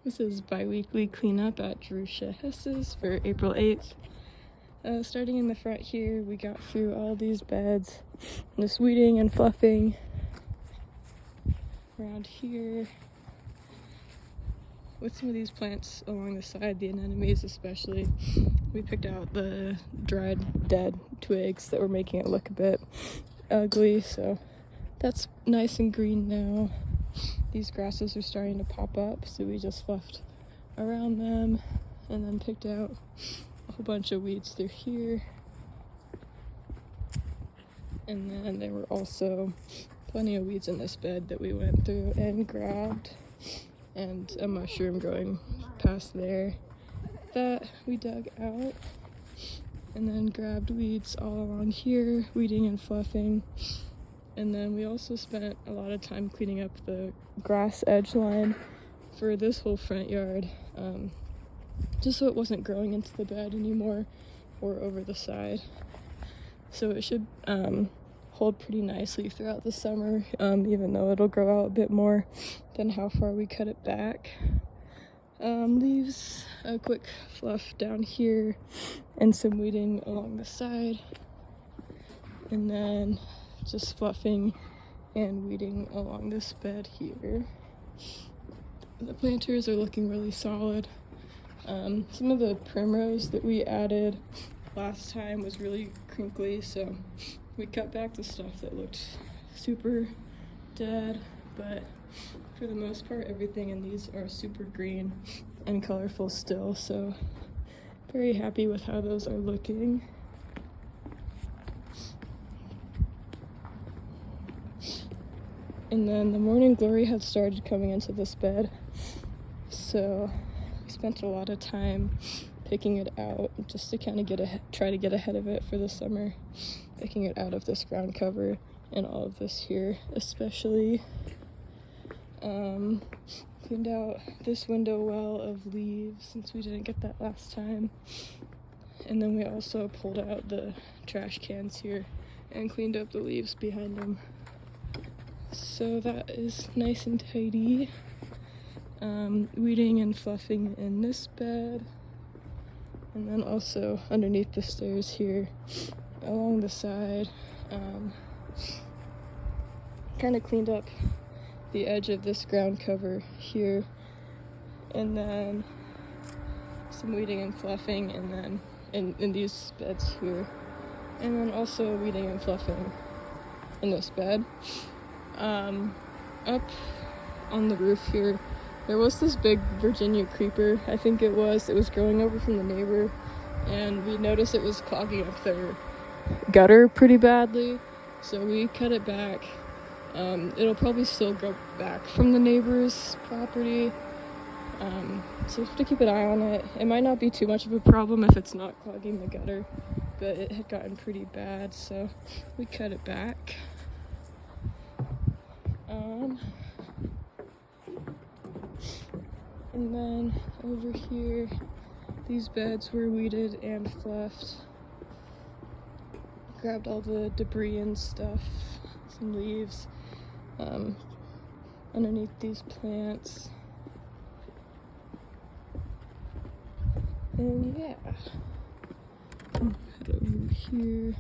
This is bi-weekly cleanup at Jerusha Hess's for April 8th. Starting in the front here, we got through all these beds, just weeding and fluffing. Around here, with some of these plants along the side, the anemones especially, we picked out the dried, dead twigs that were making it look a bit ugly, so that's nice and green now. These grasses are starting to pop up, so we just fluffed around them and then picked out a whole bunch of weeds through here. And then there were also plenty of weeds in this bed that we went through and grabbed, and a mushroom growing past there that we dug out, and then grabbed weeds all along here, weeding and fluffing. And then we also spent a lot of time cleaning up the grass edge line for this whole front yard, just so it wasn't growing into the bed anymore or over the side. So it should hold pretty nicely throughout the summer, even though it'll grow out a bit more than how far we cut it back. Leaves a quick fluff down here and some weeding along the side, and then just fluffing and weeding along this bed here. The planters are looking really solid. Some of the primrose that we added last time was really crinkly, so we cut back the stuff that looked super dead, but for the most part everything in these are super green and colorful still, so very happy with how those are looking. And then the morning glory had started coming into this bed, so we spent a lot of time picking it out just to kind of try to get ahead of it for the summer, picking it out of this ground cover and all of this here especially. Cleaned out this window well of leaves since we didn't get that last time, and then we also pulled out the trash cans here and cleaned up the leaves behind them. So that is nice and tidy. Weeding and fluffing in this bed, and then also underneath the stairs here along the side. Kind of cleaned up the edge of this ground cover here, and then some weeding and fluffing, and then in these beds here, and then also weeding and fluffing in this bed. Up on the roof here, there was this big Virginia creeper, I think it was growing over from the neighbor, and we noticed it was clogging up their gutter pretty badly, so we cut it back. It'll probably still grow back from the neighbor's property, so we have to keep an eye on it. It might not be too much of a problem if it's not clogging the gutter, but it had gotten pretty bad, so we cut it back. And then over here, these beds were weeded and fluffed. Grabbed all the debris and stuff, some leaves, underneath these plants. And yeah, head over here.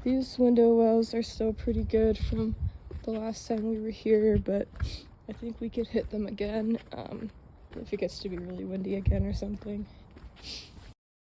These window wells are still pretty good from the last time we were here, but I think we could hit them again if it gets to be really windy again or something.